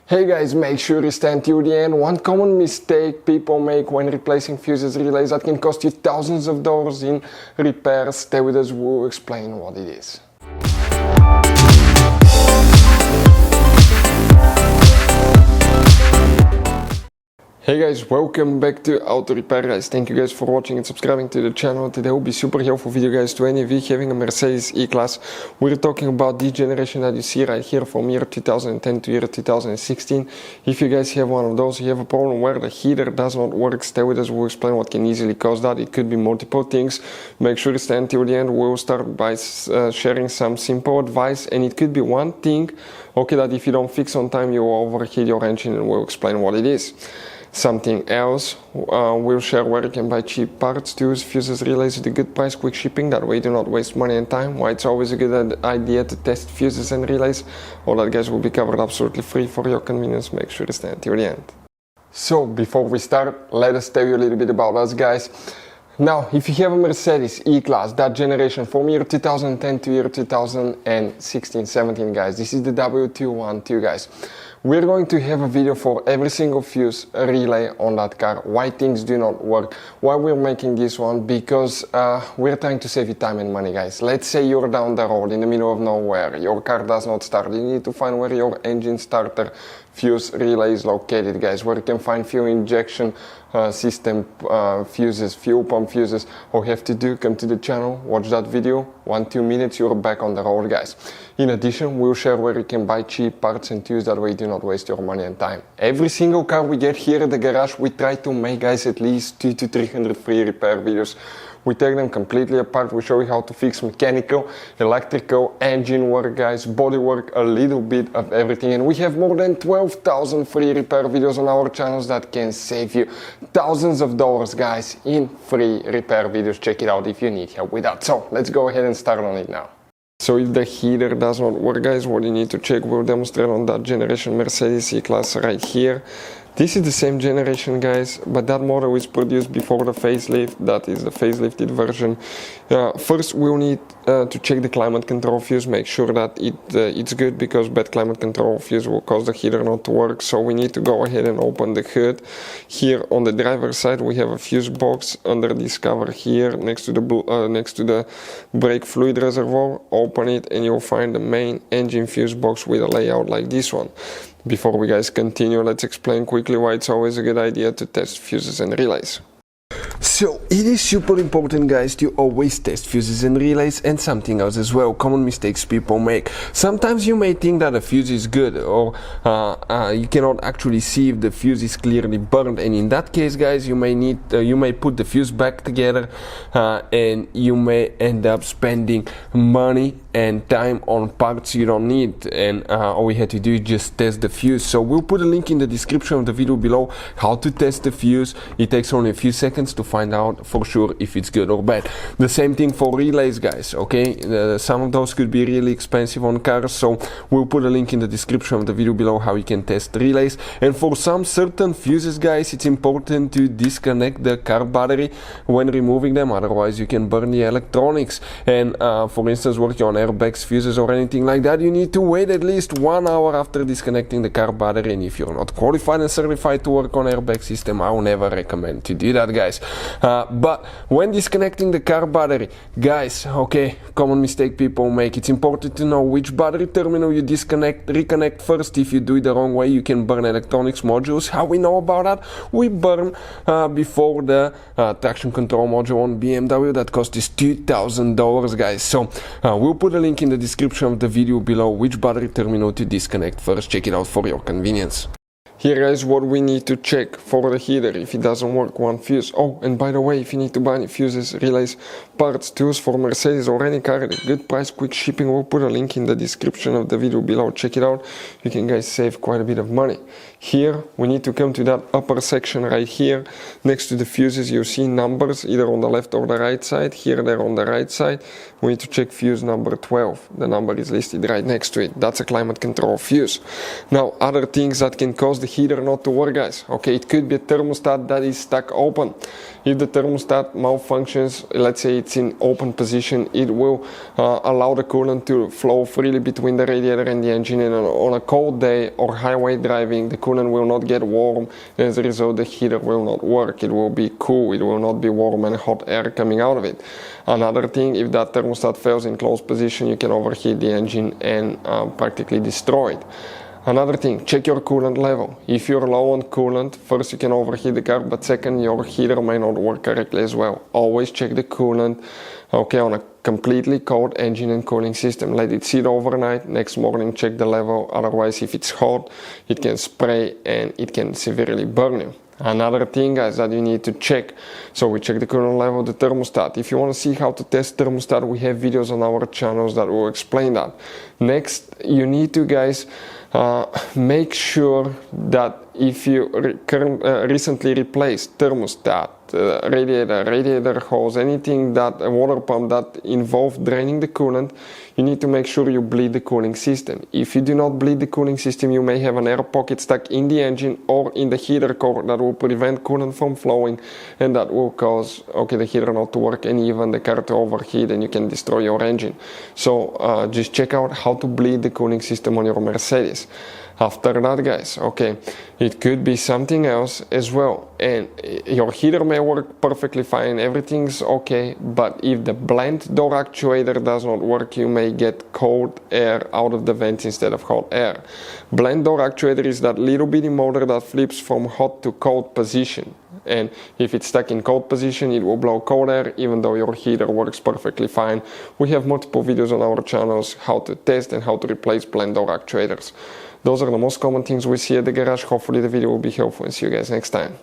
Hey guys, make sure you stand till the end. One common mistake people make when replacing fuses relays that can cost you thousands of dollars in repairs. Stay with us, we'll explain what it is. Hey guys, welcome back to Auto Repair guys. Thank you guys for watching and subscribing to the channel. Today will be super helpful video guys to any of you having a Mercedes E-Class. We're talking about the generation that you see right here from year 2010 to year 2016. If you guys have one of those, you have a problem where the heater does not work, stay with us, we'll explain what can easily cause that. It could be multiple things. Make sure you stay until the end. We'll start by sharing some simple advice, and it could be one thing, okay, that if you don't fix on time, you will overheat your engine, and we'll explain what it is. Something else, we'll share where you can buy cheap parts to use fuses, relays at a good price, quick shipping, that way you do not waste money and time. Why it's always a good idea to test fuses and relays. All that guys will be covered absolutely free for your convenience. Make sure to stay until the end. So before we start, let us tell you a little bit about us guys. Now, if you have a Mercedes E-Class, that generation from year 2010 to year 2016-17 guys, this is the W212 guys. We're going to have a video for every single fuse relay on that car, why things do not work, why we're making this one, because we're trying to save you time and money guys. Let's say you're down the road in the middle of nowhere, your car does not start, you need to find where your engine starter fuse relay is located guys, where you can find fuel injection system fuses, fuel pump fuses. All you have to do, come to the channel, watch that video, 1-2 minutes, you're back on the road guys. In addition, we'll share where you can buy cheap parts and tools, that way you do not waste your money and time. Every single car we get here at the garage, we try to make guys at least 200 to 300 free repair videos. We take them completely apart, we show you how to fix mechanical, electrical, engine work guys, body work, a little bit of everything. And we have more than 12,000 free repair videos on our channels that can save you thousands of dollars guys in free repair videos. Check it out if you need help with that. So let's go ahead and start on it now. So if the heater does not work guys, what you need to check, we'll demonstrate on that generation Mercedes E-Class right here. This is the same generation guys, but that model is produced before the facelift, that is the facelifted version. First we'll need to check the climate control fuse, make sure that it's good, because bad climate control fuse will cause the heater not to work. So we need to go ahead and open the hood. Here on the driver's side we have a fuse box under this cover here next to the brake fluid reservoir. Open it and you'll find the main engine fuse box with a layout like this one. Before we guys continue, let's explain quickly why it's always a good idea to test fuses and relays. So it is super important guys to always test fuses and relays, and something else as well, common mistakes people make. Sometimes you may think that a fuse is good, or you cannot actually see if the fuse is clearly burned, and in that case guys you may put the fuse back together and you may end up spending money and time on parts you don't need, and all we had to do is just test the fuse. So we'll put a link in the description of the video below how to test the fuse. It takes only a few seconds to find out for sure if it's good or bad. The same thing for relays guys, okay? Some of those could be really expensive on cars, so we'll put a link in the description of the video below how you can test relays. And for some certain fuses guys, it's important to disconnect the car battery when removing them, otherwise you can burn the electronics. And for instance, working on airbags, fuses or anything like that, you need to wait at least 1 hour after disconnecting the car battery. And if you're not qualified and certified to work on airbag system, I will never recommend to do that guys. But when disconnecting the car battery guys, okay, common mistake people make, it's important to know which battery terminal you reconnect first. If you do it the wrong way, you can burn electronics modules. How we know about that? We burn before the traction control module on BMW that cost us $2,000 guys. So we'll put a link in the description of the video below which battery terminal to disconnect first. Check it out for your convenience. Here guys, what we need to check for the heater if it doesn't work, one fuse. Oh, and by the way, if you need to buy any fuses, relays, parts, tools for Mercedes or any car at a good price, quick shipping, we'll put a link in the description of the video below. Check it out. You can guys save quite a bit of money. Here we need to come to that upper section right here. Next to the fuses you see numbers either on the left or the right side. Here they're on the right side. We need to check fuse number 12. The number is listed right next to it. That's a climate control fuse. Now other things that can cause the heater not to work, guys. Okay, it could be a thermostat that is stuck open. If the thermostat malfunctions, let's say it's in open position, it will allow the coolant to flow freely between the radiator and the engine, and on a cold day or highway driving, the coolant will not get warm, and as a result the heater will not work. It will be cool, it will not be warm and hot air coming out of it. Another thing, if that thermostat fails in closed position, you can overheat the engine and practically destroy it. Another thing, check your coolant level. If you're low on coolant, first you can overheat the car, but second, your heater may not work correctly as well. Always check the coolant, okay, on a completely cold engine and cooling system. Let it sit overnight, next morning check the level, otherwise if it's hot, it can spray and it can severely burn you. Another thing, guys, that you need to check. So we check the coolant level of the thermostat. If you want to see how to test thermostat, we have videos on our channels that will explain that. Next, you need to, guys, make sure that if you recently replaced thermostat, radiator hose, anything that a water pump that involves draining the coolant, you need to make sure you bleed the cooling system. If you do not bleed the cooling system, you may have an air pocket stuck in the engine or in the heater core that will prevent coolant from flowing, and that will cause, okay, the heater not to work and even the car to overheat, and you can destroy your engine. So just check out how to bleed the cooling system on your Mercedes. After that, guys, okay, it could be something else as well, and your heater may work perfectly fine, everything's okay, but if the blend door actuator does not work, you may get cold air out of the vents instead of hot air. Blend door actuator is that little bitty motor that flips from hot to cold position, and if it's stuck in cold position, it will blow cold air even though your heater works perfectly fine. We have multiple videos on our channels how to test and how to replace blend door actuators. Those are the most common things we see at the garage. Hopefully the video will be helpful, and see you guys next time.